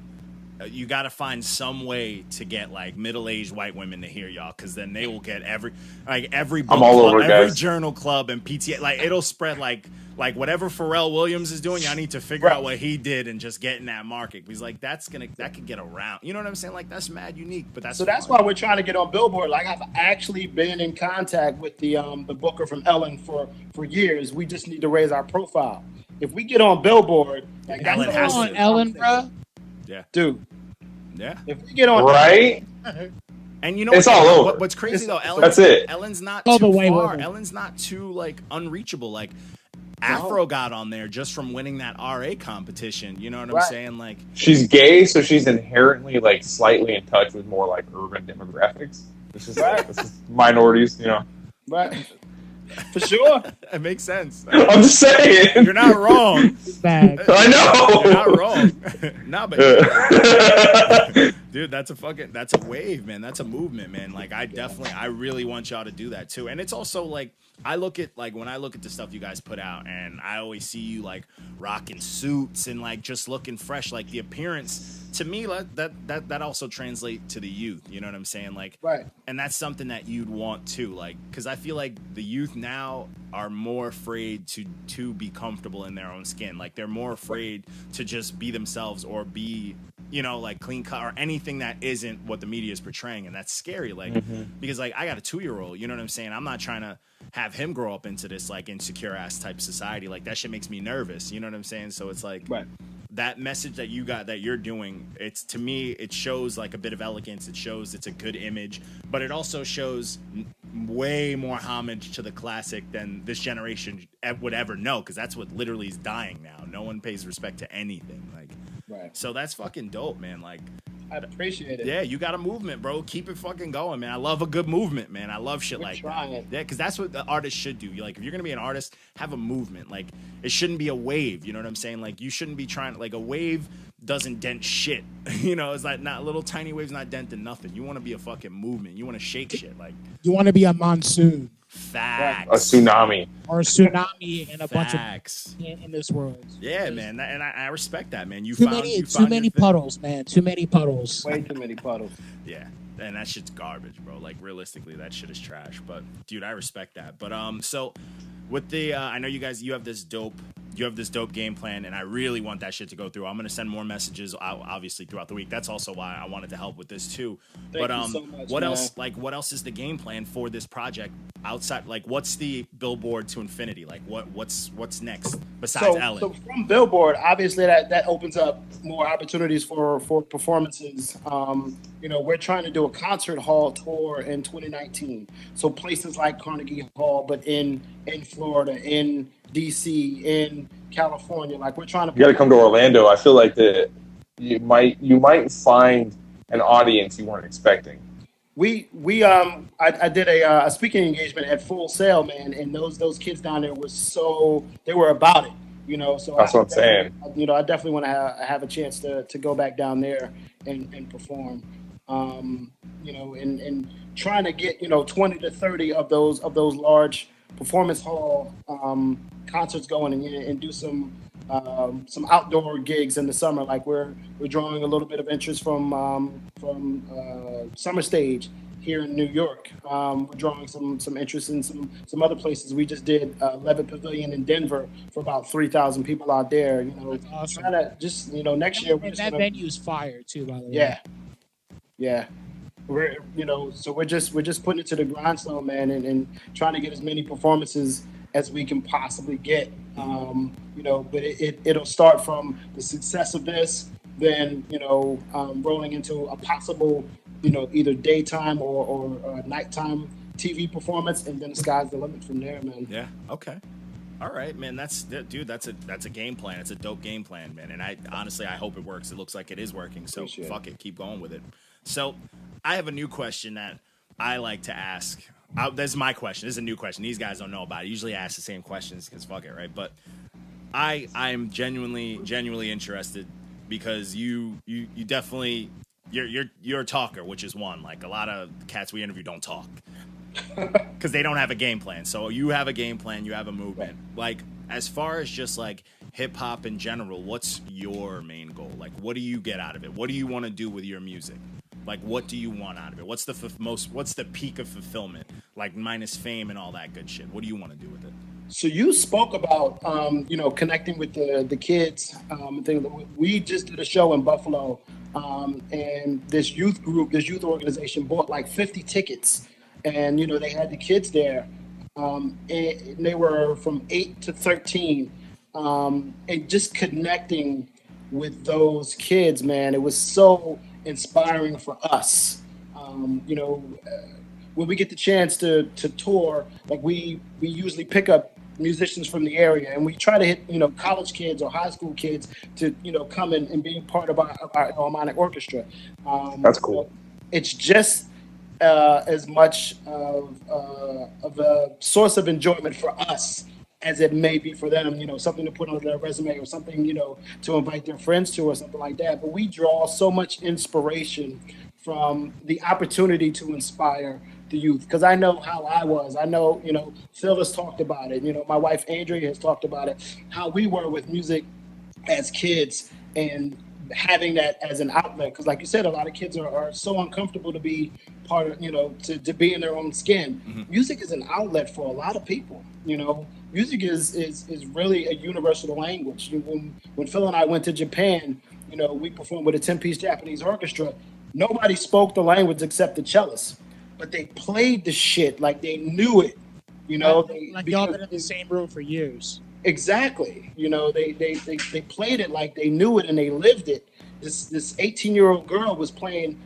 you got to find some way to get middle-aged white women to hear y'all, because then they will get every book I'm all club, over, every guys. journal club and PTA. It'll spread like like whatever Pharrell Williams is doing, I need to figure out what he did and just get in that market. He's like, that could get around. You know what I'm saying? Like that's mad unique, but that's why we're trying to get on Billboard. Like I've actually been in contact with the booker from Ellen for years. We just need to raise our profile. If we get on Billboard, like Ellen has on to. Ellen, bro. Yeah, dude. Yeah. If we get on, right? And you know it's all over. What's crazy though, that's it. Ellen's not All too the way far. with it. Ellen's not too like unreachable. Like Afro got on there just from winning that RA competition. You know what I'm saying? Like she's gay, so she's inherently like slightly in touch with more like urban demographics. This is minorities, you know. Right. For sure. It makes sense. I'm just saying. You're not wrong. I know. You're not wrong. Nah, but dude, that's a wave, man. That's a movement, man. Like I really want y'all to do that too. And it's also like when I look at the stuff you guys put out, and I always see you like rocking suits and like just looking fresh, like the appearance to me, that also translates to the youth. You know what I'm saying? Like, right. And that's something that you'd want too, like, because I feel like the youth now are more afraid to be comfortable in their own skin. Like they're more afraid to just be themselves or be, you know, like clean cut or anything that isn't what the media is portraying, and that's scary. Like because like I got a 2-year-old, you know what I'm saying? I'm not trying to have him grow up into this like insecure ass type society. Like that shit makes me nervous. You know what I'm saying? So it's like that message that you got that you're doing, it's to me it shows like a bit of elegance. It shows it's a good image, but it also shows way more homage to the classic than this generation would ever know, because that's what literally is dying now. No one pays respect to anything. Like so that's fucking dope, man. Like I appreciate it. Yeah, you got a movement, bro. Keep it fucking going, man. I love a good movement, man. I love shit like that. Yeah, because that's what the artist should do. Like, if you're gonna be an artist, have a movement. Like, it shouldn't be a wave. You know what I'm saying? Like, you shouldn't be trying. Like, a wave doesn't dent shit. You know, it's like not little tiny waves, not denting nothing. You want to be a fucking movement. You want to shake shit. Like, you want to be a monsoon. Facts. A tsunami. Or a tsunami and a bunch of in this world. Yeah, man. And I respect that, man. Too many puddles, man. Too many puddles. Way too many puddles. Yeah. And that shit's garbage, bro. Like, realistically, that shit is trash. But, dude, I respect that. But, so, with the, I know you guys, you have this dope game plan, and I really want that shit to go through. I'm going to send more messages out, obviously, throughout the week. That's also why I wanted to help with this, too. Thank you so much, what else, like, what else is the game plan for this project outside? Like, what's the billboard to infinity? Like, what's next besides Ellen? So from Billboard, obviously, that opens up more opportunities for performances. You know, we're trying to do a concert hall tour in 2019. So places like Carnegie Hall, but in Florida, in DC, in California. Like, we're trying to. You got to come to Orlando. I feel like that you might find an audience you weren't expecting. I did a speaking engagement at Full Sail, man, and those kids down there they were about it. You know, so that's what I'm saying. You know, I definitely want to have a chance to go back down there and perform. You know, and trying to get 20 to 30 of those large performance hall concerts going and do some outdoor gigs in the summer. Like we're drawing a little bit of interest from Summer Stage here in New York. We're drawing some interest in some other places. We just did Levitt Pavilion in Denver for about 3,000 people out there. You know, awesome. Trying to just next year. That venue's fire too, by the way. Yeah. We're just putting it to the grindstone, man, and trying to get as many performances as we can possibly get. But it'll start from the success of this, then rolling into a possible either daytime or nighttime TV performance, and then the sky's the limit from there, man. Yeah. Okay. All right, man. That's a game plan. It's a dope game plan, man. And I hope it works. It looks like it is working. So fuck it, keep going with it. So I have a new question that I like to ask. This is my question. This is a new question. These guys don't know about it. Usually I ask the same questions because fuck it, right? But I'm genuinely interested because you definitely you're a talker, which is one. Like a lot of cats we interview don't talk because they don't have a game plan. So you have a game plan. You have a movement. Like as far as just like hip hop in general, what's your main goal? Like what do you get out of it? What do you want to do with your music? Like, what do you want out of it? What's the peak of fulfillment? Like, minus fame and all that good shit. What do you want to do with it? So you spoke about, connecting with the kids. We just did a show in Buffalo, and this youth group, this youth organization bought like 50 tickets, and they had the kids there, and they were from 8 to 13, and just connecting with those kids, man, it was so inspiring for us. When we get the chance to tour, like we usually pick up musicians from the area, and we try to hit college kids or high school kids to come in and be part of our harmonic orchestra. That's cool. It's just as much of a source of enjoyment for us as it may be for them, something to put on their resume or something, to invite their friends to or something like that. But we draw so much inspiration from the opportunity to inspire the youth, because I know how I was. I know, Phil has talked about it. My wife Andrea has talked about it, how we were with music as kids and having that as an outlet. Because like you said, a lot of kids are so uncomfortable to be part of, to be in their own skin. Mm-hmm. Music is an outlet for a lot of people. Music is really a universal language. When Phil and I went to Japan, we performed with a 10-piece Japanese orchestra. Nobody spoke the language except the cellists, but they played the shit like they knew it. Like y'all been in the same room for years. Exactly. They played it like they knew it and they lived it. This 18-year-old girl was playing,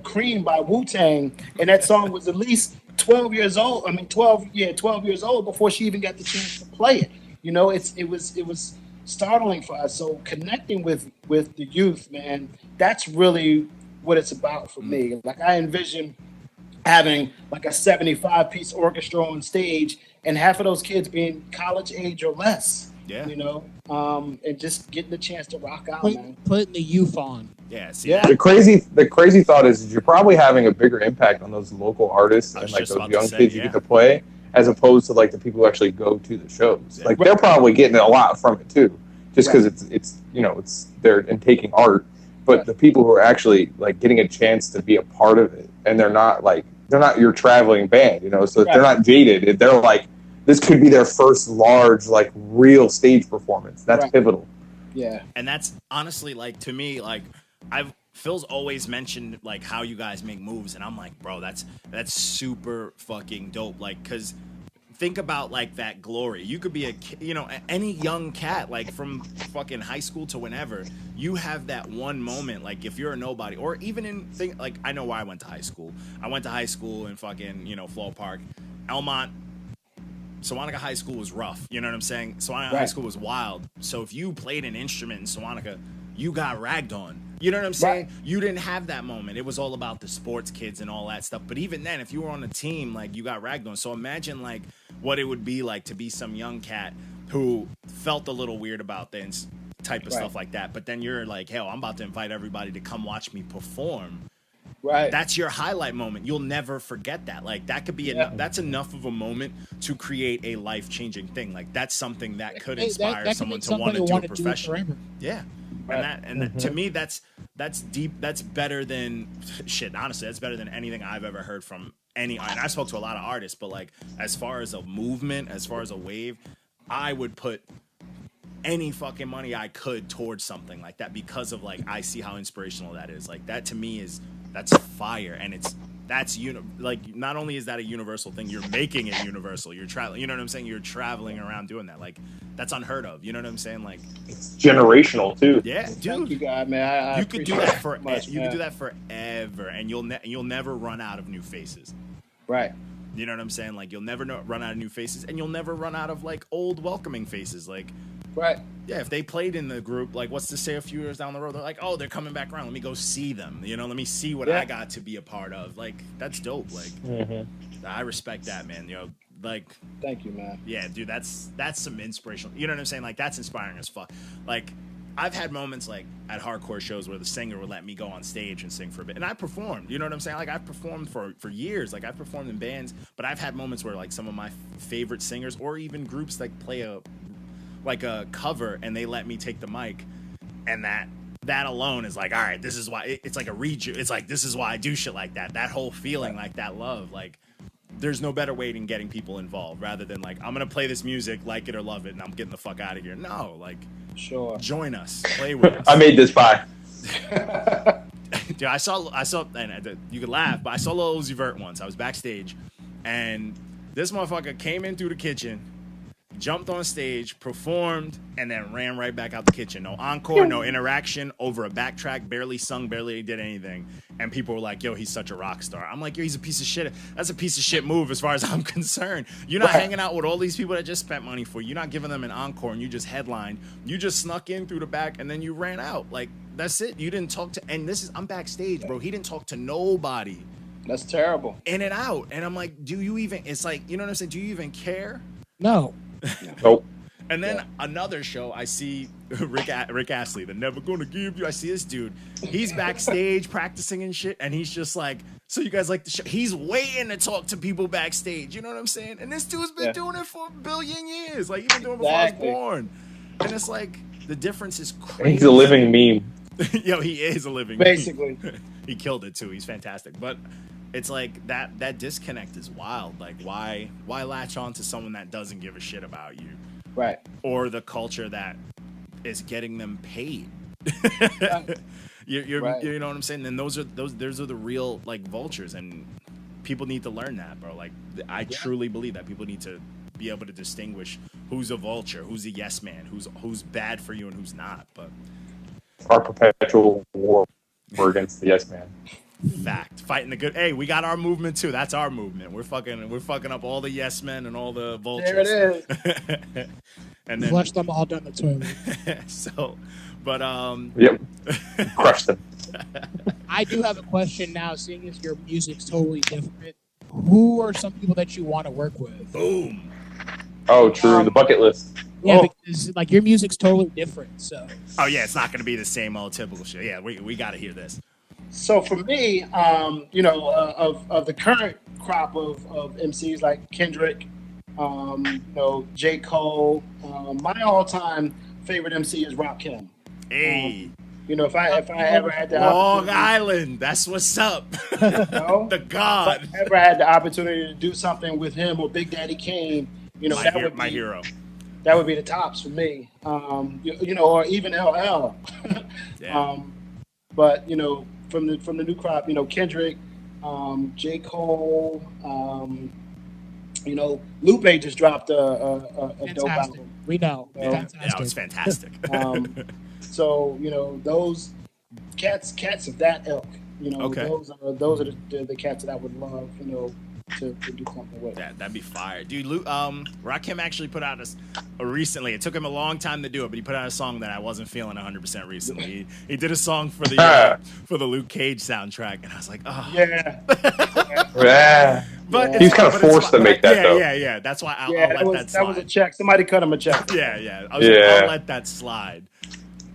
Cream by Wu-Tang, and that song was at least 12 years old. 12 years old before she even got the chance to play it. It was startling for us. So connecting with the youth, man, that's really what it's about for me. Like I envision having like a 75-piece orchestra on stage and half of those kids being college age or less. Yeah. And just getting the chance to rock out, man. Putting the youth on. Yeah. The crazy thought is you're probably having a bigger impact on those local artists and like those young kids you get to play, as opposed to like the people who actually go to the shows. Yeah. Like they're probably getting a lot from it too, just because it's they're taking art. But the people who are actually like getting a chance to be a part of it, and they're not your traveling band, so they're not jaded. They're like, this could be their first large, like real stage performance. That's pivotal. Yeah. And that's honestly, like, to me, like Phil's always mentioned like how you guys make moves, and I'm like, bro, that's super fucking dope. Like, cause think about like that glory. You could be any young cat, like from fucking high school to whenever. You have that one moment, like if you're a nobody, or even like I know why I went to high school. I went to high school in fucking Flow Park, Elmont. Sewanaka High School was rough. You know what I'm saying? Sewanaka High School was wild. So if you played an instrument in Sewanaka, you got ragged on. You know what I'm saying? Right. You didn't have that moment. It was all about the sports kids and all that stuff. But even then, if you were on a team, like you got ragged on. So imagine like what it would be like to be some young cat who felt a little weird about this type of stuff like that. But then you're like, hell, I'm about to invite everybody to come watch me perform. Right. That's your highlight moment. You'll never forget that. Like that could be that's enough of a moment to create a life-changing thing. Like that's something that could inspire someone to want to do it professionally. Yeah. Right. And to me, that's deep. That's better than shit. Honestly, that's better than anything I've ever heard from any. And I spoke to a lot of artists, but like as far as a movement, as far as a wave, I would put any fucking money I could towards something like that because of like I see how inspirational that is. Like that to me that's fire, and like not only is that a universal thing, you're making it universal. You're traveling. You know what I'm saying? You're traveling around doing that. Like that's unheard of. You know what I'm saying? Like it's generational too. Yeah, dude. Thank you, God, man. You could do that for you could do that forever, and you'll never run out of new faces. Right. You know what I'm saying? Like you'll never run out of new faces, and you'll never run out of like old welcoming faces. Like. Right. Yeah, if they played in the group, like, what's to say a few years down the road, they're like, oh, they're coming back around. Let me go see them. Let me see what I got to be a part of. Like, that's dope. Like, I respect that, man. Like. Thank you, man. Yeah, dude, that's some inspirational. You know what I'm saying? Like, that's inspiring as fuck. Like, I've had moments, like, at hardcore shows where the singer would let me go on stage and sing for a bit. And I performed. You know what I'm saying? Like, I've performed for years. Like, I've performed in bands. But I've had moments where, like, some of my favorite singers or even groups, like, play a cover and they let me take the mic, and that alone is like, all right, this is why it's like a read. It's like, this is why I do shit like that. That whole feeling, like that love, like there's no better way than getting people involved rather than like, I'm gonna play this music, like it or love it, and I'm getting the fuck out of here. No, like, Sure. join us, play with us. I made this pie. Dude, I saw, and you could laugh, but I saw Lil Uzi Vert once. I was backstage, and this motherfucker came in through the kitchen, jumped on stage, performed, and then ran right back out the kitchen. No encore, no interaction, over a backtrack, barely sung, barely did anything. And people were like, yo, he's such a rock star. I'm like, yo, he's a piece of shit. That's a piece of shit move as far as I'm concerned. You're not hanging out with all these people that just spent money for you. You're not giving them an encore, and you just headlined. You just snuck in through the back, and then you ran out. Like, that's it. You didn't talk to, and I'm backstage, bro. He didn't talk to nobody. That's terrible. In and out. And I'm like, do you even, it's like, you know what I'm saying? Do you even care? No. Nope. And then another show, I see Rick Astley, the Never Gonna Give You. I see this dude. He's backstage practicing and shit, and he's just like, so you guys like the show? He's waiting to talk to people backstage. You know what I'm saying? And this dude's been doing it for a billion years. Like, he's been doing it before I was born. And it's like, the difference is crazy. He's a living meme. Yo, he is a living Basically. meme. He killed it, too. He's fantastic. But it's like, that disconnect is wild. Like, why latch on to someone that doesn't give a shit about you? Right. Or the culture that is getting them paid. You're Right. You know what I'm saying? And those are the real like vultures, and people need to learn that, bro. Like, I truly believe that people need to be able to distinguish who's a vulture, who's a yes man, who's bad for you, and who's not. But Our perpetual war against the yes man. fact, fighting the good. Hey, we got our movement too. That's our movement. We're fucking up all the yes men and all the vultures. There it is. And then Flush them all down the toilet. so, but Yep. Crush them. I do have a question now, seeing as your music's totally different. Who are some people that you want to work with? boom. Oh, true. The bucket list. Yeah, Oh. because like your music's totally different. So Oh yeah, it's not gonna be the same old typical shit. Yeah, we gotta hear this. So for me, of the current crop of MCs like Kendrick, J. Cole, my all-time favorite MC is Rakim. Hey, If I ever had the Long opportunity, Island, that's what's up. know, The God, if I ever had the opportunity to do something with him or Big Daddy Kane, my hero. That would be the tops for me. Or even LL. Yeah. But from the new crop, Kendrick, J. Cole, Lupe just dropped a dope fantastic. album. We know. Yeah, Yeah, it's fantastic. So those cats of that ilk, Okay. those are the cats that I would love, to do something with. Yeah, that'd be fire, dude. Rakim actually put out recently. It took him a long time to do it, but he put out a song that I wasn't feeling 100% recently. He did a song for the Luke Cage soundtrack, and I was like, oh. Yeah. Yeah. But He's kind of forced to make that, though. Yeah. That's why I'll Yeah, let that slide. that was a check. Somebody cut him a check. Yeah. I was like, I'll let that slide.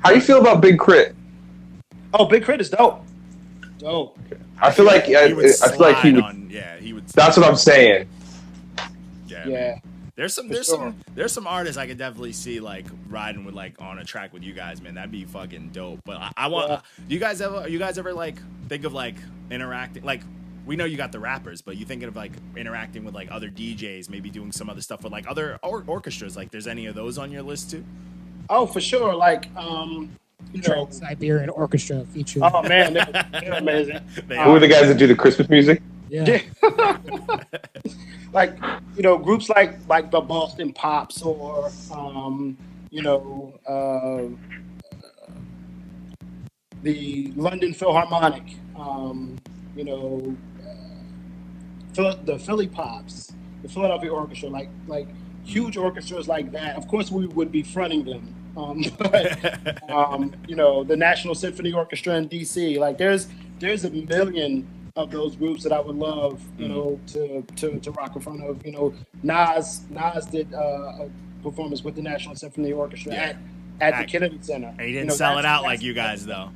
How do you feel about Big Crit? Oh, Big Crit is dope. Dope. I feel like He would slide he would. on. Yeah, he would. That's what I'm saying. Yeah. There's sure. some artists I could definitely see like riding with like on a track with you guys, man. That'd be fucking dope. But I want. Yeah. You guys ever like think of like interacting? Like, we know you got the rappers, but you thinking of like interacting with like other DJs, maybe doing some other stuff with like other orchestras? Like, there's any of those on your list too? Oh, for sure. Like, Trans-Siberian Orchestra feature. Oh man, they're amazing. They Who are the guys that do the Christmas music? Yeah. Like groups like the Boston Pops or the London Philharmonic, the Philly Pops, the Philadelphia Orchestra, like huge orchestras like that. Of course, we would be fronting them. But the National Symphony Orchestra in DC. Like there's a million of those groups that I would love, to rock in front of. Nas did a performance with the National Symphony Orchestra at the Kennedy Center. And he didn't sell it out like you guys though.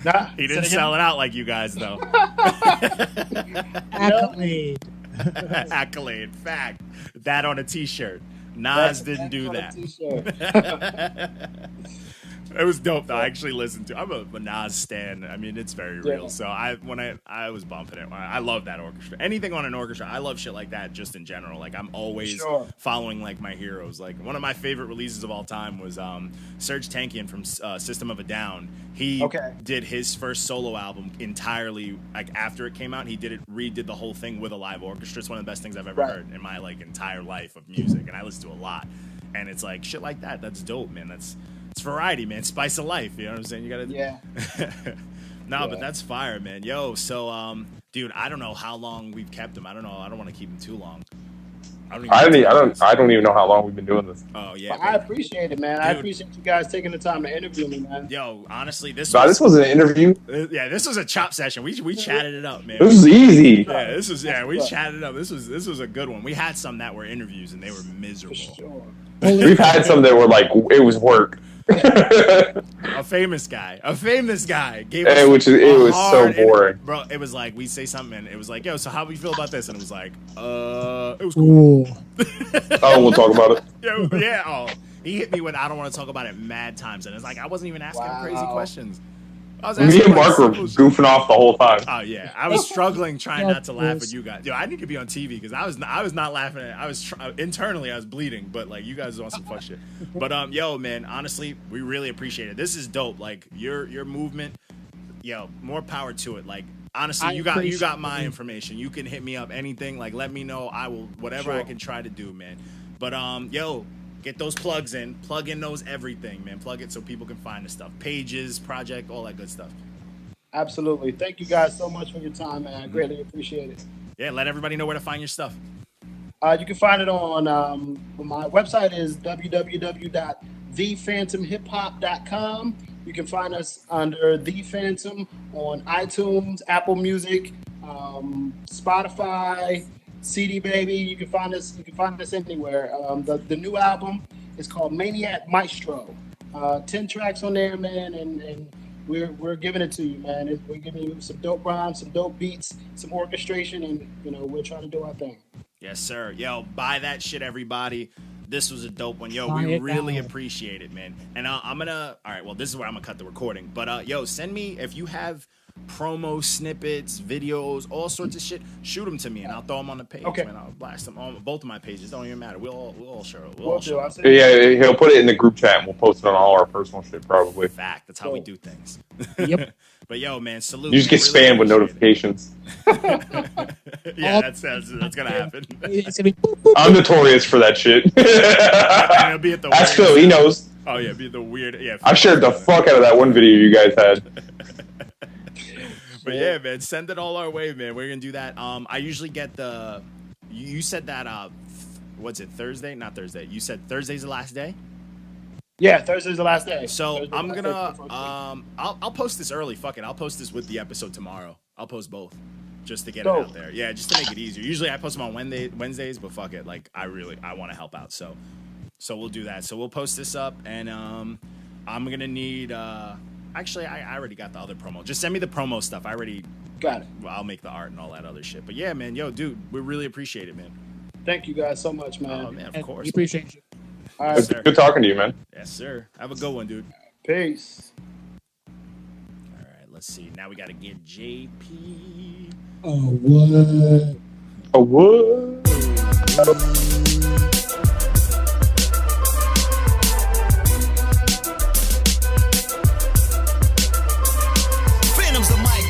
Nah, He didn't sell it out like you guys though. Accolade. Accolade, fact. That on a T-shirt. Nas didn't do that. It was dope though. I actually listened to. I'm a Nas stan. I mean, it's very real. Yeah. So I was bumping it. I love that orchestra. Anything on an orchestra, I love shit like that. Just in general, like I'm always following like my heroes. Like one of my favorite releases of all time was Serge Tankian from System of a Down. He did his first solo album entirely. Like after it came out, he redid the whole thing with a live orchestra. It's one of the best things I've ever heard in my like entire life of music, and I listen to a lot. And it's like shit like that. That's dope, man. It's variety, man. Spice of life. You know what I'm saying? You gotta. But that's fire, man. Yo, so dude, I don't know how long we've kept him. I don't know. I don't want to keep him too long. I don't even know how long we've been doing this. Oh yeah. I appreciate it, man. Dude. I appreciate you guys taking the time to interview me, man. Yo, honestly, this was an interview. This was a chop session. We chatted it up, man. This was easy. Yeah, we chatted it up. This was a good one. We had some that were interviews and they were miserable. For sure. We've had some that were like it was work. A famous guy gave us it was so boring, bro. It was like we say something and it was like, yo, so how do you feel about this? And it was like, it was cool. We'll talk about it. He hit me with I don't want to talk about it mad times, and it's like I wasn't even asking crazy questions. Me and Mark were goofing off the whole time. Oh yeah, I was struggling trying not to laugh at you guys. Yo, I need to be on TV because I was not laughing at it. Internally I was bleeding, but like you guys was on some fuck shit. But yo, man, honestly, we really appreciate it. This is dope. Like your movement, yo, more power to it. Like honestly, you got my information. You can hit me up anything. Like let me know. I will whatever I can try to do, man. But yo. Get those plugs in. Plug in those everything, man. Plug it so people can find the stuff. Pages, project, all that good stuff. Absolutely. Thank you guys so much for your time, man. I greatly appreciate it. Yeah, let everybody know where to find your stuff. You can find it on my website is www.thephantomhiphop.com. You can find us under The Phantom on iTunes, Apple Music, Spotify, CD Baby. You can find us anywhere. The new album is called Maniac Maestro. 10 tracks on there, man, and we're giving it to you, man. We're giving you some dope rhymes, some dope beats, some orchestration, and we're trying to do our thing. Yes, sir. Yo, buy that shit, everybody. This was a dope one. Yo, we really appreciate it, man. And I'm gonna. All right, well, this is where I'm gonna cut the recording. But yo, send me if you have promo snippets, videos, all sorts of shit. Shoot them to me, and I'll throw them on the page. Okay. Man, I'll blast them on both of my pages. Don't even matter. We'll all share it. Yeah, he'll put it in the group chat, and we'll post it on all our personal shit probably. Fact. That's how we do things. Yep. But yo, man, salute. You just get spammed with notifications. Yeah, that's gonna happen. I'm notorious for that shit. It'll be at the That's Phil. He knows. Oh yeah, be the weird. Yeah, I shared the fuck out of that one video you guys had. But yeah, man, send it all our way, man. We're gonna do that. I usually get the. You said that. What's it? Thursday? Not Thursday. You said Thursday's the last day. Yeah, Thursday's the last day. So I'm gonna. I'll post this early. Fuck it. I'll post this with the episode tomorrow. I'll post both, just to get it out there. Yeah, just to make it easier. Usually I post them on Wednesdays, but fuck it. Like I want to help out. So we'll do that. So we'll post this up, and I'm gonna need. Actually, I already got the other promo. Just send me the promo stuff. I already got it. I'll make the art and all that other shit. But yeah, man, yo, dude, we really appreciate it, man. Thank you guys so much, man. Oh, man, of course. We appreciate you. All right, sir. Good talking to you, man. Yes, sir. Have a good one, dude. Peace. All right, let's see. Now we got to get JP. Oh, what? Oh, what?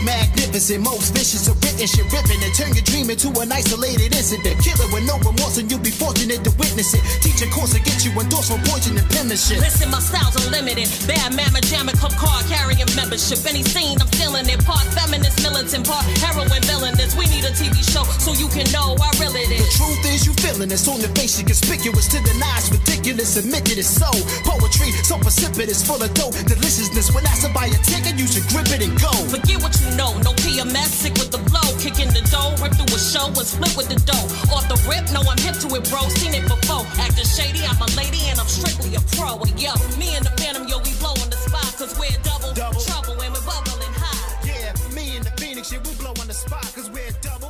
Magnificent, most vicious, a written shit ripping and turn your dream into an isolated incident. Killer with no remorse and you'll be fortunate to witness it. Teach a course to get you endorsed for poison and penmanship. Listen, my style's unlimited. Bad mamma jammin' club car carrying membership. Any scene I'm stealing it. Part feminist, militant, part heroin villainous. We need a TV show so you can know how real it is. The truth is you feeling it's on your face, you conspicuous to deny it's ridiculous. Admit it is so. Poetry so precipitous, full of dope deliciousness. When asked to buy a ticket, you should grip it and go. Forget what you know. No PMS, sick with the blow, kicking the dough, rip through a show and split with the dough. Off the rip, no, I'm hip to it, bro, seen it before. Acting shady, I'm a lady and I'm strictly a pro. And yo, me and the Phantom, yo, we blow on the spot, cause we're double trouble and we're bubbling high. Yeah, me and the Phoenix, yeah, we blow on the spot, cause we're double.